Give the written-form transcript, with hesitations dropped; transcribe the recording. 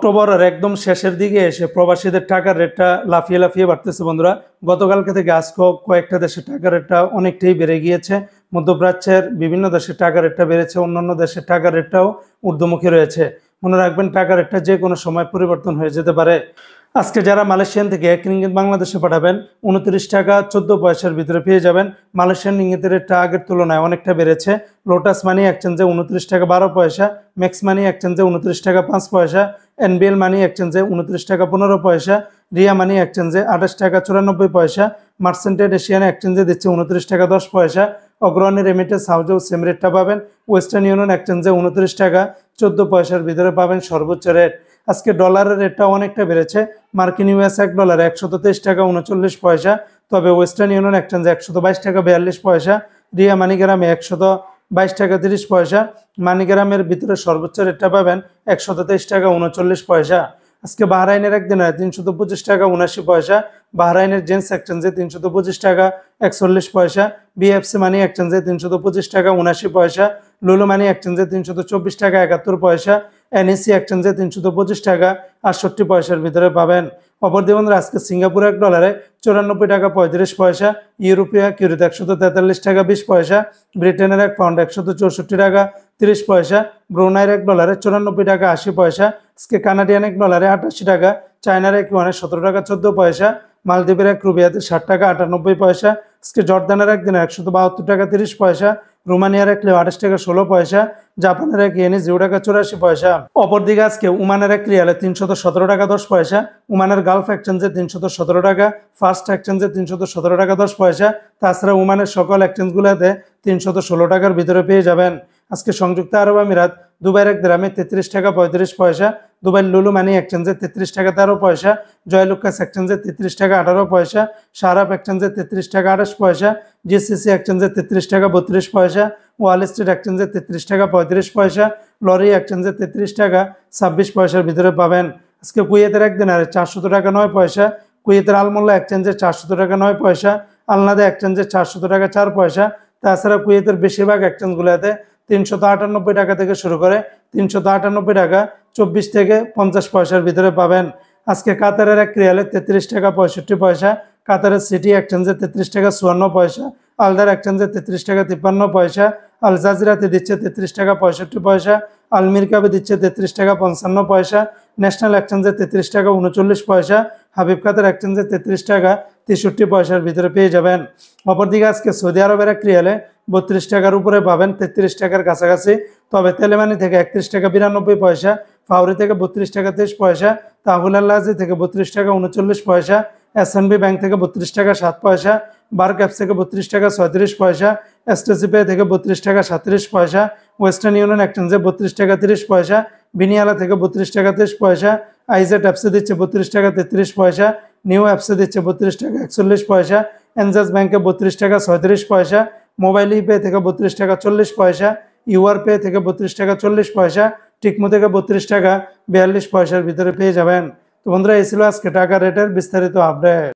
অক্টোবরের একদম শেষের দিকে এসে প্রবাসীদের টাকার রেটটা লাফিয়ে লাফিয়ে বাড়তেছে বন্ধুরা। গতকালকে থেকে আজকে কয়েকটা দেশের টাকার রেটটা অনেকটাই বেড়ে গিয়েছে। মধ্যপ্রাচ্যের বিভিন্ন দেশের টাকার রেটটা বেড়েছে, অন্যান্য দেশের টাকার রেটটাও ঊর্ধ্বমুখী রয়েছে। মনে রাখবেন, টাকার রেটটা যে কোনো সময় পরিবর্তন হয়ে যেতে পারে। আজকে যারা মালয়েশিয়ান থেকে 1 রিঙ্গিত বাংলাদেশে পাঠাবেন 29 টাকা 14 পয়সার ভিতরে পেয়ে যাবেন। মালয়েশিয়ান রিঙ্গিতের রেটটা আগের তুলনায় অনেকটা বেড়েছে। লোটাস মানি এক্সচেঞ্জে 29 টাকা 12 পয়সা, ম্যাক্স মানি এক্সচেঞ্জে 29 টাকা 5 পয়সা, এনবিএল মানি এক্সচেঞ্জে 29 টাকা 15 পয়সা, রিয়া মানি এক্সচেঞ্জে 28 টাকা 94 পয়সা, মার্সেন্টেড এশিয়ান এক্সচেঞ্জে দিচ্ছে 29 টাকা 10 পয়সা। অগ্রণী রেমিটেন্স হাউসেও সেম রেটটা পাবেন। ওয়েস্টার্ন ইউনিয়ন এক্সচেঞ্জে 29 টাকা 14 পয়সার ভিতরে পাবেন সর্বোচ্চ রেট। আজকে ডলারের রেটটা অনেকটা বেড়েছে। মার্কিন ইউএস $1 123 টাকা 39 পয়সা, তবে ওয়েস্টার্ন ইউনিয়ন এক্সচেঞ্জে 122 টাকা 42 পয়সা, রিয়া মানিগ্রামে 122 টাকা 30 পয়সা। মানিগ্রামের ভিতরে সর্বোচ্চ রেটটা পাবেন 123 টাকা 39 পয়সা। আজকে বাহরাইনের একদিনে 325 টাকা 79 পয়সা, বাহরাইনের জেন্স এক্সচেঞ্জে 325 টাকা 41 পয়সা, বিএফসি মানি এক্সচেঞ্জে 325 টাকা 79 পয়সা, লুলু মানি এক্সচেঞ্জে 324 টাকা 71 পয়সা, এনইসি এক্সচেঞ্জে 325 টাকা 68 পয়সার ভিতরে পাবেন। অপরদিকে বন্ধুরা, আজকে সিঙ্গাপুর $1 94 টাকা 35 পয়সা, ইউরোপীয় কিউরিত 143 টাকা 20 পয়সা, ব্রিটেনের £1 164 টাকা 30 পয়সা, ব্রুনাইয়ের $1 94 টাকা 80 পয়সা, আজকে কানাডিয়ান $1 88 টাকা, চায়নার $1 17 টাকা 14 পয়সা, মালদ্বীপের রুপিয়াতে 60 টাকা 98 পয়সা, আজকে জর্দানের একদিনে 172 টাকা 30 পয়সা, রোমানিয়ার এক লিও 28 টাকা 16 পয়সা, জাপানের এক ইয়েনে 0 টাকা 84 পয়সা। অপরদিকে আজকে ওমানের এক রিয়ালে 317 টাকা 10 পয়সা, ওমানের গালফ এক্সচেঞ্জে 317 টাকা, ফার্স্ট এক্সচেঞ্জে 317 টাকা 10 পয়সা। তাছাড়া ওমানের সকল এক্সচেঞ্জগুলোতে 316 টাকার ভিতরে পেয়ে যাবেন। আজকে সংযুক্ত আরব আমিরাত দুবাইয়ের এক দিরহামে 33 টাকা 35 পয়সা, দুবাই লুলু মানি এক্সচেঞ্জে 33 টাকা 13 পয়সা, জয়লুকাস এক্সচেঞ্জে 33 টাকা 18 পয়সা, সারাপ এক্সচেঞ্জে 33 টাকা 28 পয়সা, জিসিসি এক্সচেঞ্জে 33 টাকা 32 পয়সা, ওয়াল স্ট্রিট এক্সচেঞ্জে 33 টাকা 35 পয়সা, লরি এক্সচেঞ্জে 33 টাকা 26 পয়সার ভিতরে পাবেন। আজকে কুয়েতের এক দিনারে 400 টাকা 9 পয়সা, কুয়েতের আলমোল্লা এক্সচেঞ্জে 400 টাকা 9 পয়সা, আলনাদা এক্সচেঞ্জে 400 টাকা 4 পয়সা। তাছাড়া কুয়েতের বেশিরভাগ এক্সচেঞ্জগুলোতে 398 টাকা থেকে শুরু করে 398 টাকা 24 থেকে 50 পয়সার ভিতরে পাবেন। আজকে কাতারের এক রিয়ালে 33 টাকা 65 পয়সা, কাতারের সিটি এক্সচেঞ্জে 33 টাকা 54 পয়সা, আলদার এক্সচেঞ্জে 33 টাকা 53 পয়সা, আল জাজিরাতে দিচ্ছে 33 টাকা 65 পয়সা, আলমিরকাবে দিচ্ছে 33 টাকা 55 পয়সা, ন্যাশনাল এক্সচেঞ্জে 33 টাকা 39 পয়সা, হাবিব কাতার এক্সচেঞ্জে 33 টাকা 63 পয়সার ভিতরে পেয়ে যাবেন। অপরদিকে আজকে সৌদি আরবের এক রিয়ালে 32 টাকার উপরে পাবেন, 33 টাকার কাছাকাছি। তবে তেলেমানি থেকে 31 টাকা 92 পয়সা, ফাউরি থেকে 32 টাকা 23 পয়সা, তাহুল আল্লাজি থেকে 32 টাকা 39 পয়সা, এসএনবি ব্যাংক থেকে 32 টাকা 7 পয়সা, বার ক্যাপস থেকে 32 টাকা 37 পয়সা, এসটিসি পে থেকে 32 টাকা 37 পয়সা, ওয়েস্টার্ন ইউনিয়ন এক্সচেঞ্জে 32 টাকা 30 পয়সা, বিনিয়ালা থেকে 32 টাকা 30 পয়সা, আইজেট অ্যাপসে দিচ্ছে 32 টাকা 33 পয়সা, নিউ অ্যাপসে দিচ্ছে 32 টাকা 41 পয়সা, এনজাস ব্যাংকে 32 টাকা 37 পয়সা, মোবাইল ইপে থেকে 32 টাকা 40 পয়সা, ইউআর পে থেকে 32 টাকা 40 পয়সা, টিকমো থেকে 32 টাকা 42 পয়সার ভিতরে পেয়ে যাবেন। তো বন্ধুরা, এই ছিল আজকে টাকা রেটের বিস্তারিত আপডেট।